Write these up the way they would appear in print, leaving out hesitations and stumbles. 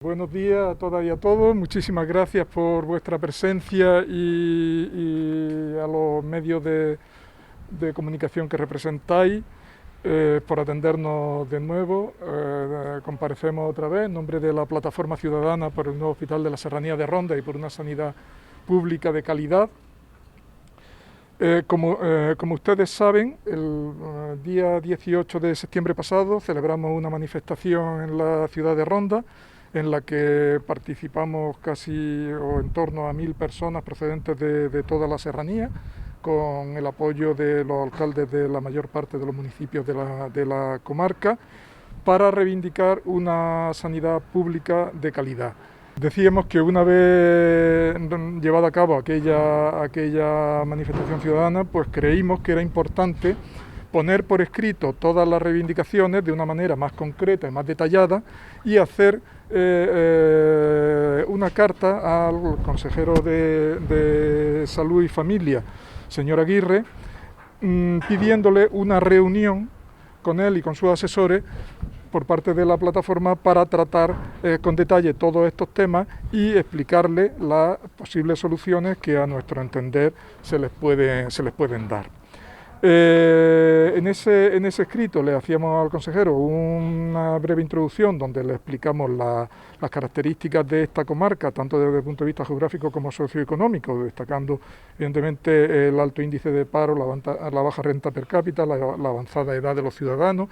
Buenos días a todas y a todos, muchísimas gracias por vuestra presencia y a los medios de comunicación que representáis, por atendernos de nuevo. Comparecemos otra vez en nombre de la Plataforma Ciudadana por el nuevo Hospital de la Serranía de Ronda y por una sanidad pública de calidad. Como ustedes saben, el día 18 de septiembre pasado celebramos una manifestación en la ciudad de Ronda, en la que participamos casi o en torno a 1000 personas procedentes de toda la serranía, con el apoyo de los alcaldes de la mayor parte de los municipios de la comarca, para reivindicar una sanidad pública de calidad. Decíamos que una vez llevada a cabo aquella manifestación ciudadana, pues creímos que era importante poner por escrito todas las reivindicaciones de una manera más concreta y más detallada y hacer una carta al consejero de Salud y Familia, señor Aguirre, pidiéndole una reunión con él y con sus asesores por parte de la plataforma para tratar con detalle todos estos temas y explicarle las posibles soluciones que a nuestro entender se les pueden dar. En ese escrito le hacíamos al consejero una breve introducción donde le explicamos las características de esta comarca, tanto desde el punto de vista geográfico como socioeconómico, destacando evidentemente el alto índice de paro, la baja renta per cápita, la avanzada edad de los ciudadanos,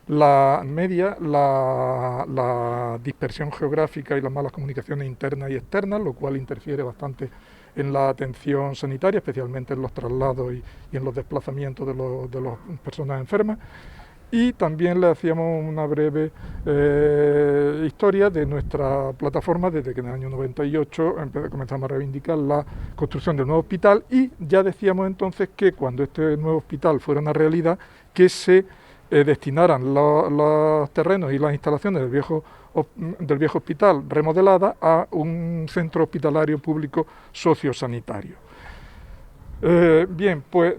la media, la dispersión geográfica y las malas comunicaciones internas y externas, lo cual interfiere bastante en la atención sanitaria, especialmente en los traslados y en los desplazamientos de las personas enfermas. Y también le hacíamos una breve historia de nuestra plataforma desde que en el año 98 comenzamos a reivindicar la construcción del nuevo hospital, y ya decíamos entonces que cuando este nuevo hospital fuera una realidad, que se destinaran los terrenos y las instalaciones del viejo hospital remodelada a un centro hospitalario público sociosanitario. Bien, pues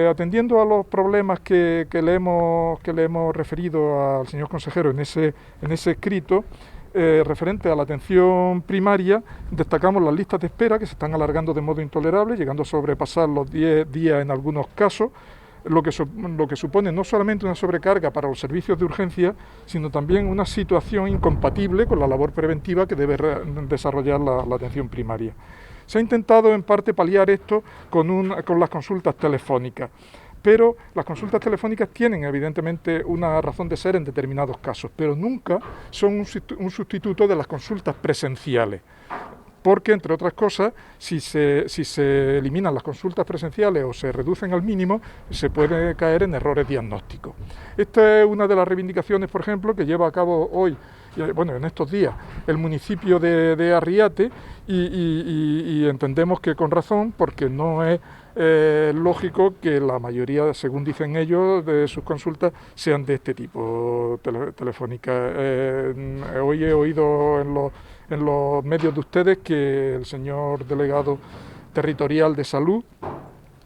atendiendo a los problemas que le hemos referido al señor consejero en ese escrito, referente a la atención primaria, destacamos las listas de espera que se están alargando de modo intolerable, llegando a sobrepasar los 10 días en algunos casos, lo que supone no solamente una sobrecarga para los servicios de urgencia, sino también una situación incompatible con la labor preventiva que debe desarrollar la atención primaria. Se ha intentado en parte paliar esto con las consultas telefónicas, pero las consultas telefónicas tienen evidentemente una razón de ser en determinados casos, pero nunca son un sustituto de las consultas presenciales. Porque, entre otras cosas, si se eliminan las consultas presenciales o se reducen al mínimo, se puede caer en errores diagnósticos. Esta es una de las reivindicaciones, por ejemplo, que lleva a cabo hoy, en estos días, el municipio de Arriate, y entendemos que con razón, porque no es lógico que la mayoría, según dicen ellos, de sus consultas sean de este tipo, telefónicas. Hoy he oído en los medios de ustedes que el señor delegado territorial de salud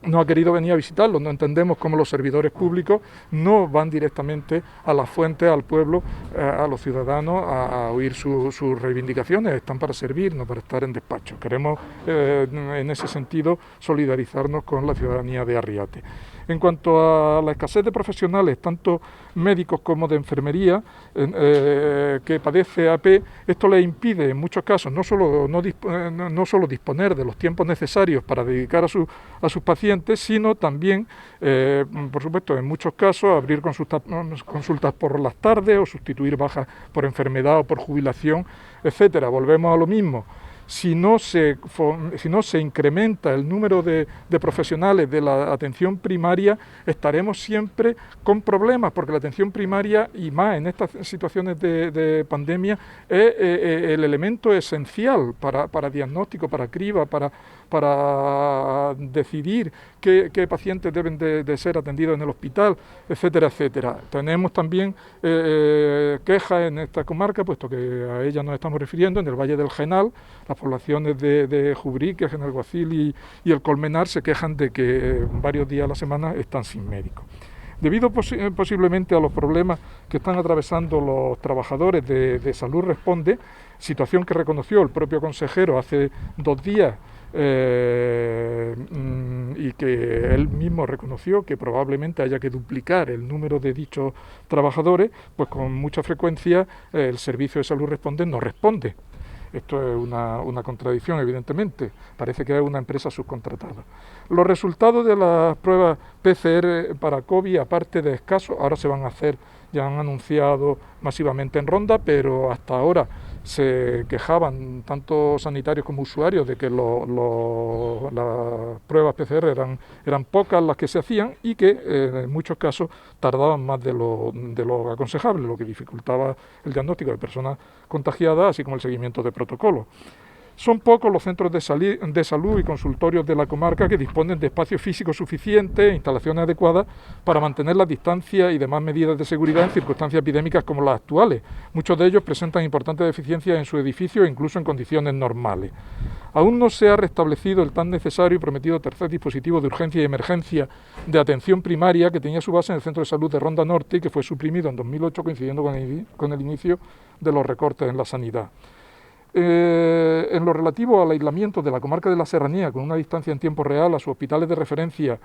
no ha querido venir a visitarlos. No entendemos cómo los servidores públicos no van directamente a las fuentes, al pueblo, a los ciudadanos, a oír sus reivindicaciones. Están para servir, no para estar en despacho. Queremos, en ese sentido, solidarizarnos con la ciudadanía de Arriate. En cuanto a la escasez de profesionales, tanto médicos como de enfermería, que padece AP, esto le impide en muchos casos no solo disponer de los tiempos necesarios para dedicar a sus pacientes, sino también, por supuesto, en muchos casos, abrir consultas por las tardes o sustituir bajas por enfermedad o por jubilación, etcétera. Volvemos a lo mismo. Si no se incrementa el número de profesionales de la atención primaria, estaremos siempre con problemas, porque la atención primaria, y más en estas situaciones de pandemia, es el elemento esencial para diagnóstico, para criba, para decidir qué pacientes deben de ser atendidos en el hospital, etcétera, etcétera. Tenemos también quejas en esta comarca, puesto que a ella nos estamos refiriendo, en el Valle del Genal. Las poblaciones de Jubrique, Genalguacil y el Colmenar se quejan de que varios días a la semana están sin médicos. Debido posiblemente a los problemas que están atravesando los trabajadores de Salud Responde, situación que reconoció el propio consejero hace 2 días, y que él mismo reconoció que probablemente haya que duplicar el número de dichos trabajadores, pues con mucha frecuencia el servicio de Salud Responde no responde. Esto es una contradicción, evidentemente. Parece que es una empresa subcontratada. Los resultados de las pruebas PCR para COVID, aparte de escasos, ahora se van a hacer, ya han anunciado masivamente en Ronda, pero hasta ahora se quejaban tanto sanitarios como usuarios de que las pruebas PCR eran pocas las que se hacían y que en muchos casos tardaban más de lo aconsejable, lo que dificultaba el diagnóstico de personas contagiadas, así como el seguimiento de protocolos. Son pocos los centros de salud y consultorios de la comarca que disponen de espacios físicos suficientes e instalaciones adecuadas para mantener la distancia y demás medidas de seguridad en circunstancias epidémicas como las actuales. Muchos de ellos presentan importantes deficiencias en su edificio e incluso en condiciones normales. Aún no se ha restablecido el tan necesario y prometido tercer dispositivo de urgencia y emergencia de atención primaria que tenía su base en el Centro de Salud de Ronda Norte y que fue suprimido en 2008 coincidiendo con el inicio de los recortes en la sanidad. En lo relativo al aislamiento de la comarca de la Serranía, con una distancia en tiempo real a sus hospitales de referencia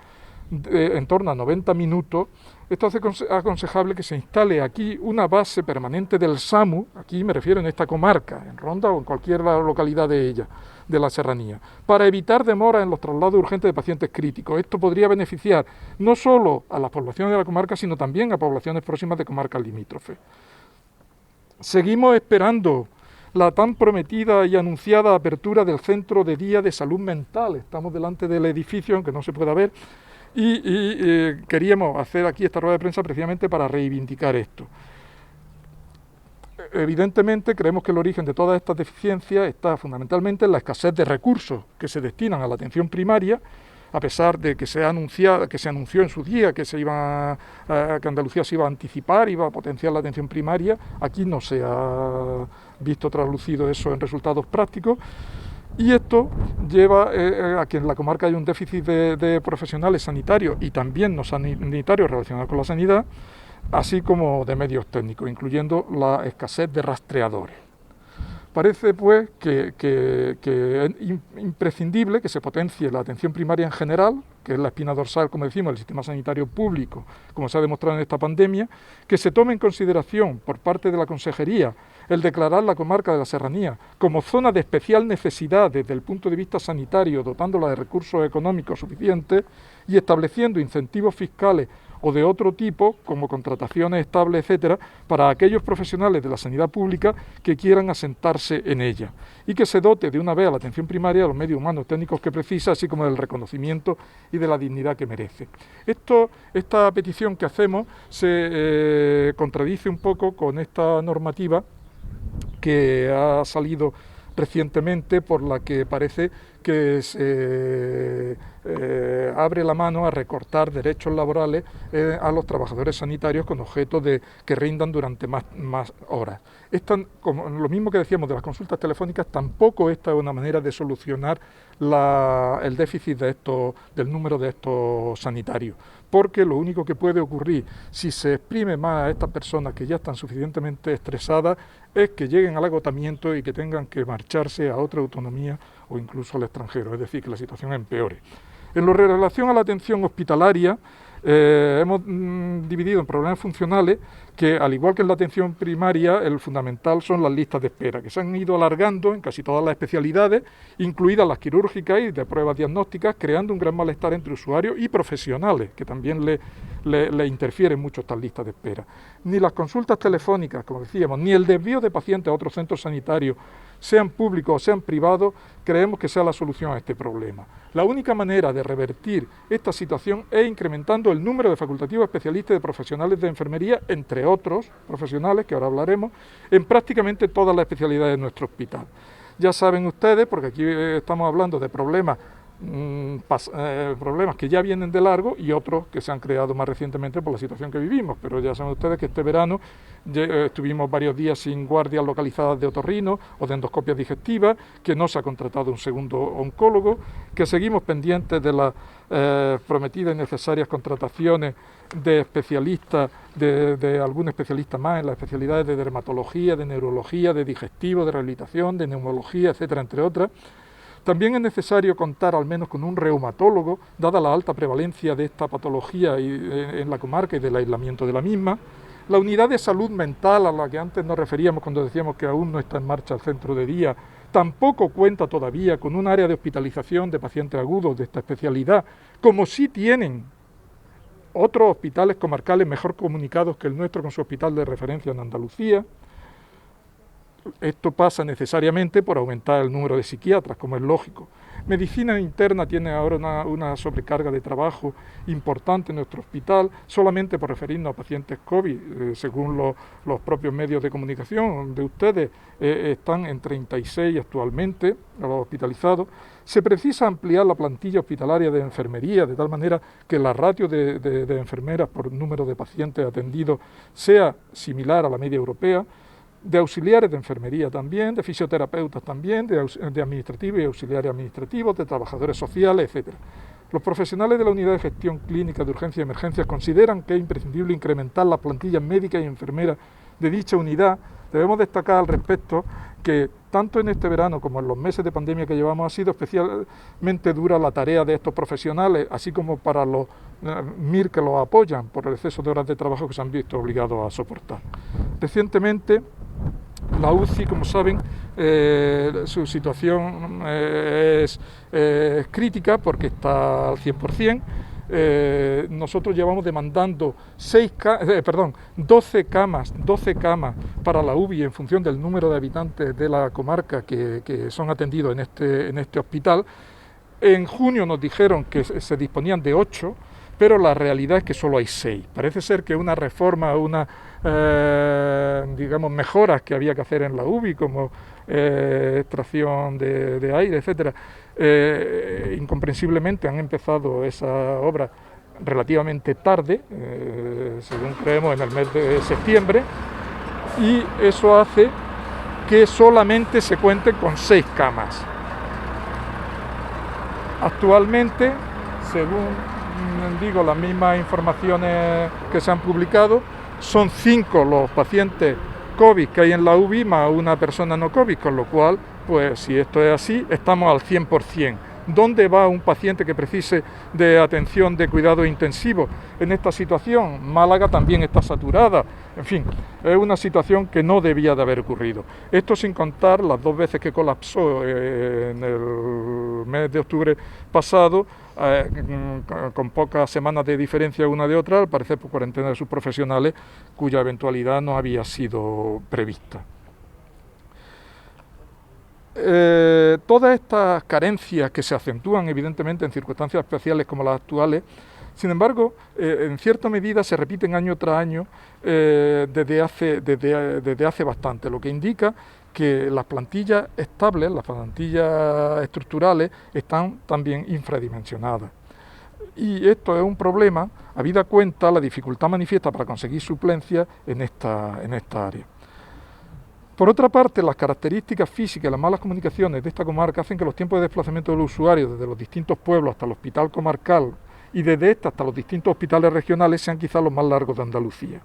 en torno a 90 minutos, esto hace aconsejable que se instale aquí una base permanente del SAMU, aquí me refiero en esta comarca, en Ronda o en cualquier localidad de ella, de la Serranía, para evitar demoras en los traslados urgentes de pacientes críticos. Esto podría beneficiar no solo a las poblaciones de la comarca, sino también a poblaciones próximas de comarcas limítrofes. Seguimos esperando la tan prometida y anunciada apertura del Centro de Día de Salud Mental. Estamos delante del edificio, aunque no se pueda ver, y queríamos hacer aquí esta rueda de prensa precisamente para reivindicar esto. Evidentemente creemos que el origen de todas estas deficiencias está fundamentalmente en la escasez de recursos que se destinan a la atención primaria, a pesar de que se anunció en su día que que Andalucía se iba a anticipar, iba a potenciar la atención primaria. Aquí no se ha visto traslucido eso en resultados prácticos. Y esto lleva a que en la comarca hay un déficit de profesionales sanitarios y también no sanitarios relacionados con la sanidad, así como de medios técnicos, incluyendo la escasez de rastreadores. Parece, pues, que es imprescindible que se potencie la atención primaria en general, que es la espina dorsal, como decimos, del sistema sanitario público, como se ha demostrado en esta pandemia, que se tome en consideración por parte de la Consejería el declarar la comarca de la Serranía como zona de especial necesidad desde el punto de vista sanitario, dotándola de recursos económicos suficientes y estableciendo incentivos fiscales o de otro tipo, como contrataciones estables, etcétera, para aquellos profesionales de la sanidad pública que quieran asentarse en ella, y que se dote de una vez a la atención primaria de los medios humanos técnicos que precisa, así como del reconocimiento y de la dignidad que merece. Esta petición que hacemos se contradice un poco con esta normativa que ha salido recientemente, por la que parece que se abre la mano a recortar derechos laborales a los trabajadores sanitarios con objeto de que rindan durante más horas. Como lo mismo que decíamos de las consultas telefónicas, tampoco esta es una manera de solucionar el déficit del número de estos sanitarios, porque lo único que puede ocurrir si se exprime más a estas personas que ya están suficientemente estresadas es que lleguen al agotamiento y que tengan que marcharse a otra autonomía o incluso al extranjero, es decir, que la situación empeore. En lo relación a la atención hospitalaria, hemos dividido en problemas funcionales que, al igual que en la atención primaria, el fundamental son las listas de espera, que se han ido alargando en casi todas las especialidades, incluidas las quirúrgicas y de pruebas diagnósticas, creando un gran malestar entre usuarios y profesionales, que también le interfieren mucho estas listas de espera. Ni las consultas telefónicas, como decíamos, ni el desvío de pacientes a otros centros sanitarios, sean públicos o sean privados, creemos que sea la solución a este problema. La única manera de revertir esta situación es incrementando el número de facultativos especialistas y de profesionales de enfermería, entre otros profesionales, que ahora hablaremos, en prácticamente todas las especialidades de nuestro hospital. Ya saben ustedes, porque aquí estamos hablando de problemas problemas que ya vienen de largo y otros que se han creado más recientemente por la situación que vivimos. Pero ya saben ustedes que este verano estuvimos varios días sin guardias localizadas de otorrino o de endoscopias digestivas, que no se ha contratado un segundo oncólogo, que seguimos pendientes de las prometidas y necesarias contrataciones de especialistas, de algún especialista más en las especialidades de dermatología, de neurología, de digestivo, de rehabilitación, de neumología, etcétera, entre otras. También es necesario contar al menos con un reumatólogo, dada la alta prevalencia de esta patología en la comarca y del aislamiento de la misma. La unidad de salud mental a la que antes nos referíamos cuando decíamos que aún no está en marcha el centro de día, tampoco cuenta todavía con un área de hospitalización de pacientes agudos de esta especialidad, como sí tienen otros hospitales comarcales mejor comunicados que el nuestro con su hospital de referencia en Andalucía. Esto pasa necesariamente por aumentar el número de psiquiatras, como es lógico. Medicina interna tiene ahora una sobrecarga de trabajo importante en nuestro hospital, solamente por referirnos a pacientes COVID, según los propios medios de comunicación de ustedes, están en 36 actualmente los hospitalizados. Se precisa ampliar la plantilla hospitalaria de enfermería, de tal manera que la ratio de enfermeras por número de pacientes atendidos sea similar a la media europea, de auxiliares de enfermería también, de fisioterapeutas también, de administrativos y auxiliares administrativos, de trabajadores sociales, etc. Los profesionales de la Unidad de Gestión Clínica de Urgencias y Emergencias consideran que es imprescindible incrementar las plantillas médicas y enfermeras de dicha unidad. Debemos destacar al respecto que tanto en este verano como en los meses de pandemia que llevamos ha sido especialmente dura la tarea de estos profesionales, así como para los MIR que los apoyan por el exceso de horas de trabajo que se han visto obligados a soportar. Recientemente, la UCI, como saben, su situación es crítica porque está al 100%. Nosotros llevamos demandando 12 camas para la UBI en función del número de habitantes de la comarca que son atendidos en este hospital. En junio nos dijeron que se disponían de 8, pero la realidad es que solo hay 6. Parece ser que una reforma, mejoras que había que hacer en la UBI, como extracción de aire, etcétera, incomprensiblemente han empezado esa obra relativamente tarde, según creemos en el mes de septiembre, y eso hace que solamente se cuente con 6 camas. Actualmente, según digo las mismas informaciones que se han publicado, son 5 los pacientes COVID que hay en la UBI más una persona no COVID, con lo cual, pues si esto es así, estamos al 100%. ¿Dónde va un paciente que precise de atención de cuidado intensivo en esta situación? Málaga también está saturada. En fin, es una situación que no debía de haber ocurrido. Esto sin contar las 2 veces que colapsó en el mes de octubre pasado, con pocas semanas de diferencia una de otra, al parecer por cuarentena de sus profesionales, cuya eventualidad no había sido prevista. Todas estas carencias que se acentúan evidentemente en circunstancias especiales como las actuales, sin embargo, en cierta medida se repiten año tras año desde hace bastante, lo que indica que las plantillas estables, las plantillas estructurales, están también infradimensionadas. Y esto es un problema, habida cuenta la dificultad manifiesta para conseguir suplencia en esta área. Por otra parte, las características físicas y las malas comunicaciones de esta comarca hacen que los tiempos de desplazamiento de los usuarios desde los distintos pueblos hasta el hospital comarcal y desde este hasta los distintos hospitales regionales sean quizás los más largos de Andalucía.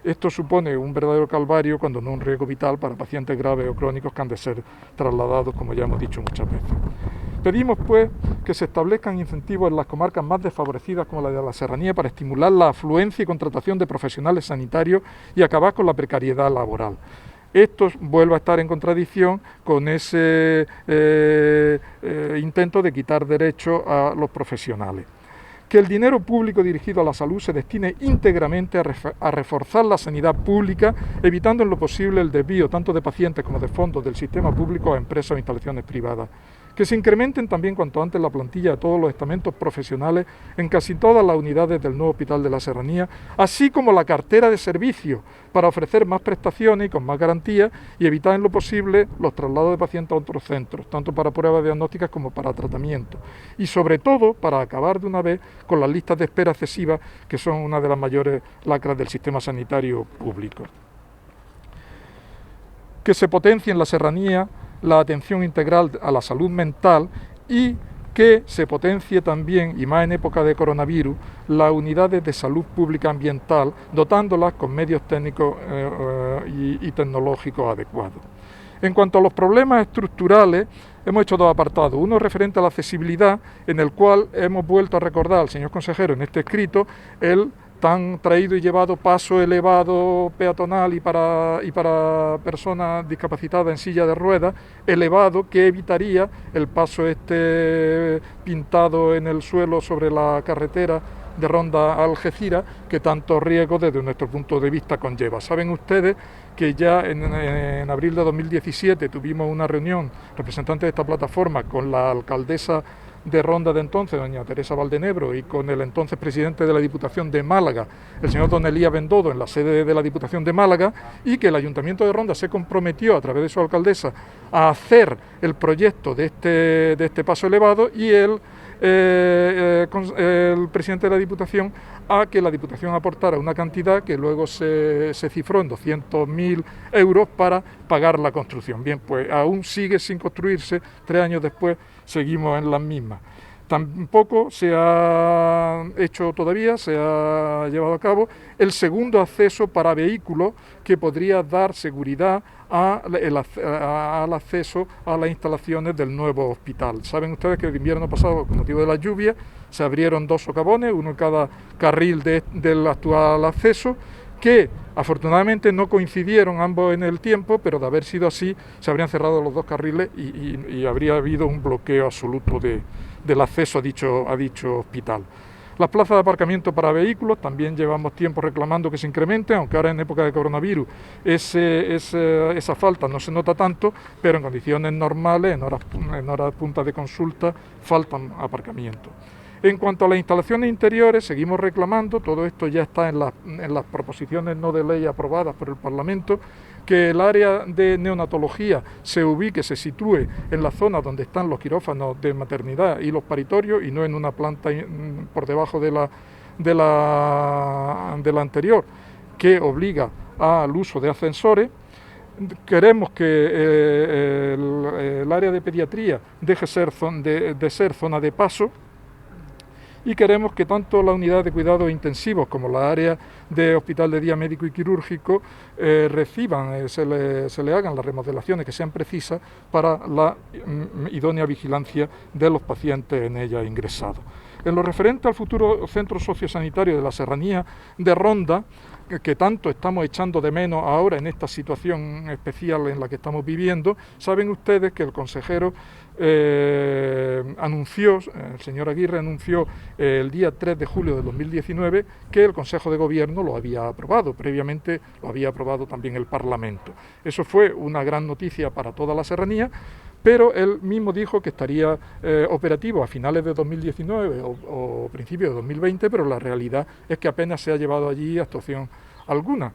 Esto supone un verdadero calvario, cuando no un riesgo vital, para pacientes graves o crónicos que han de ser trasladados, como ya hemos dicho muchas veces. Pedimos, pues, que se establezcan incentivos en las comarcas más desfavorecidas, como la de la Serranía, para estimular la afluencia y contratación de profesionales sanitarios y acabar con la precariedad laboral. Esto vuelve a estar en contradicción con ese intento de quitar derechos a los profesionales. Que el dinero público dirigido a la salud se destine íntegramente a reforzar la sanidad pública, evitando en lo posible el desvío tanto de pacientes como de fondos del sistema público a empresas o instalaciones privadas. que se incrementen también cuanto antes la plantilla de todos los estamentos profesionales en casi todas las unidades del nuevo Hospital de la Serranía, así como la cartera de servicios para ofrecer más prestaciones y con más garantías y evitar en lo posible los traslados de pacientes a otros centros, tanto para pruebas diagnósticas como para tratamiento. Y sobre todo para acabar de una vez con las listas de espera excesivas, que son una de las mayores lacras del sistema sanitario público. Que se potencie en la Serranía la atención integral a la salud mental y que se potencie también, y más en época de coronavirus, las unidades de salud pública ambiental, dotándolas con medios técnicos y tecnológicos adecuados. En cuanto a los problemas estructurales, hemos hecho dos apartados. Uno referente a la accesibilidad, en el cual hemos vuelto a recordar al señor consejero en este escrito el tan traído y llevado paso elevado peatonal y para personas discapacitadas en silla de ruedas, elevado, que evitaría el paso pintado en el suelo sobre la carretera de Ronda a Algeciras, que tantos riesgos desde nuestro punto de vista conlleva. Saben ustedes que ya en abril de 2017 tuvimos una reunión, representantes de esta plataforma, con la alcaldesa de Ronda de entonces, doña Teresa Valdenebro, y con el entonces presidente de la Diputación de Málaga, el señor don Elías Bendodo, en la sede de la Diputación de Málaga, y que el Ayuntamiento de Ronda se comprometió a través de su alcaldesa a hacer el proyecto de este paso elevado, y el presidente de la Diputación a que la Diputación aportara una cantidad que luego se cifró en 200.000 euros para pagar la construcción. Bien, pues aún sigue sin construirse, 3 años después seguimos en las mismas. Tampoco se ha hecho todavía, se ha llevado a cabo el segundo acceso para vehículos que podría dar seguridad al acceso a las instalaciones del nuevo hospital. Saben ustedes que el invierno pasado, con motivo de las lluvias, se abrieron 2 socavones, uno en cada carril del actual acceso, que afortunadamente no coincidieron ambos en el tiempo, pero de haber sido así se habrían cerrado los 2 carriles y habría habido un bloqueo absoluto del acceso a dicho hospital. Las plazas de aparcamiento para vehículos también llevamos tiempo reclamando que se incrementen, aunque ahora en época de coronavirus esa falta no se nota tanto, pero en condiciones normales, en horas puntas de consulta, faltan aparcamientos. En cuanto a las instalaciones interiores, seguimos reclamando, todo esto ya está en las proposiciones no de ley aprobadas por el Parlamento, que el área de neonatología se sitúe en la zona donde están los quirófanos de maternidad y los paritorios y no en una planta por debajo de la anterior, que obliga al uso de ascensores. Queremos que el área de pediatría deje de ser zona de paso, y queremos que tanto la unidad de cuidados intensivos como la área de hospital de día médico y quirúrgico se le hagan las remodelaciones que sean precisas para la idónea vigilancia de los pacientes en ella ingresados. En lo referente al futuro centro sociosanitario de la Serranía de Ronda, que tanto estamos echando de menos ahora en esta situación especial en la que estamos viviendo, saben ustedes que el consejero el señor Aguirre anunció el día 3 de julio de 2019 que el Consejo de Gobierno lo había aprobado, previamente lo había aprobado también el Parlamento. Eso fue una gran noticia para toda la Serranía, pero él mismo dijo que estaría operativo a finales de 2019 o principios de 2020, pero la realidad es que apenas se ha llevado allí actuación alguna.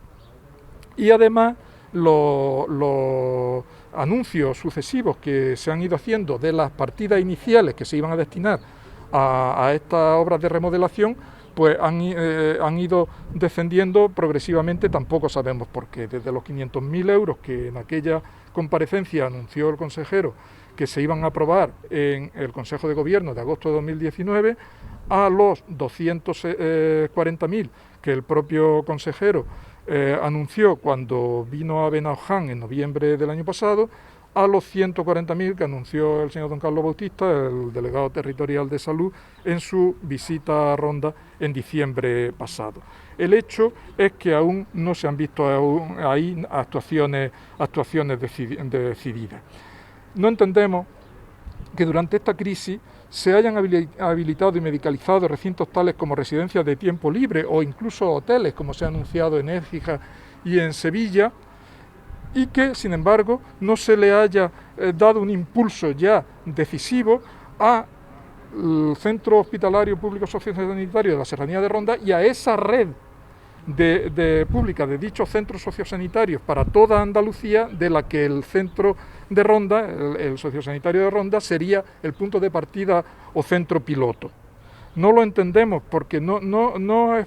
Y además los anuncios sucesivos que se han ido haciendo de las partidas iniciales que se iban a destinar a estas obras de remodelación, pues han ido descendiendo progresivamente, tampoco sabemos por qué, desde los 500.000 euros que en aquella comparecencia anunció el consejero que se iban a aprobar en el Consejo de Gobierno de agosto de 2019, a los 240.000 que el propio consejero anunció cuando vino a Benaujan en noviembre del año pasado, a los 140.000 que anunció el señor don Carlos Bautista, el delegado territorial de salud, en su visita a Ronda en diciembre pasado. El hecho es que aún no se han visto ahí actuaciones decididas. No entendemos que durante esta crisis se hayan habilitado y medicalizado recintos tales como residencias de tiempo libre o incluso hoteles, como se ha anunciado en Écija y en Sevilla, y que, sin embargo, no se le haya dado un impulso ya decisivo al Centro Hospitalario Público Sociosanitario de la Serranía de Ronda y a esa red pública de dichos centros sociosanitarios para toda Andalucía, de la que el centro de Ronda, el sociosanitario de Ronda, sería el punto de partida o centro piloto. No lo entendemos porque no es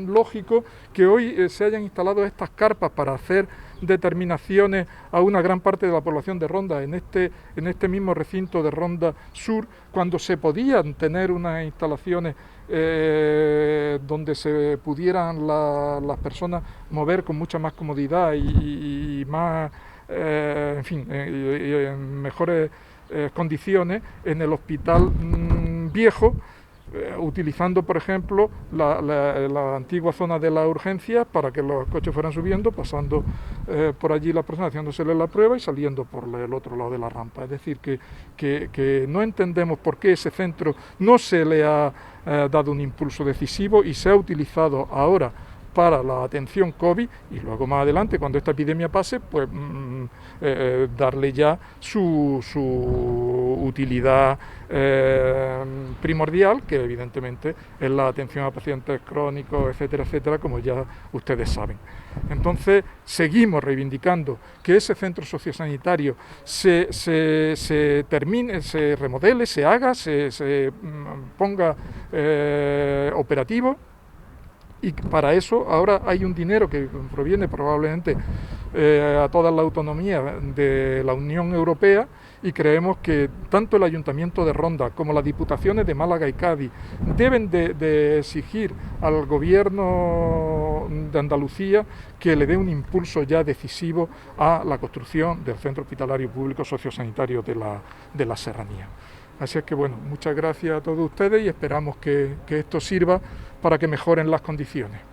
lógico que hoy se hayan instalado estas carpas para hacer determinaciones a una gran parte de la población de Ronda en este mismo recinto de Ronda Sur, cuando se podían tener unas instalaciones donde se pudieran las personas mover con mucha más comodidad y más, en fin, y en mejores condiciones en el hospital viejo, utilizando, por ejemplo, la antigua zona de la urgencia para que los coches fueran subiendo, pasando por allí las personas haciéndosele la prueba y saliendo por el otro lado de la rampa. Es decir, que no entendemos por qué ese centro no se le ha dado un impulso decisivo y se ha utilizado ahora para la atención COVID y luego más adelante, cuando esta epidemia pase, pues darle ya su utilidad primordial, que evidentemente es la atención a pacientes crónicos, etcétera, etcétera, como ya ustedes saben. Entonces, seguimos reivindicando que ese centro sociosanitario se termine, se remodele, se haga, se ponga operativo. Y para eso ahora hay un dinero que proviene probablemente a toda la autonomía de la Unión Europea, y creemos que tanto el Ayuntamiento de Ronda como las Diputaciones de Málaga y Cádiz deben de exigir al Gobierno de Andalucía que le dé un impulso ya decisivo a la construcción del Centro Hospitalario Público Sociosanitario de la Serranía. Así es que, bueno, muchas gracias a todos ustedes y esperamos que esto sirva para que mejoren las condiciones.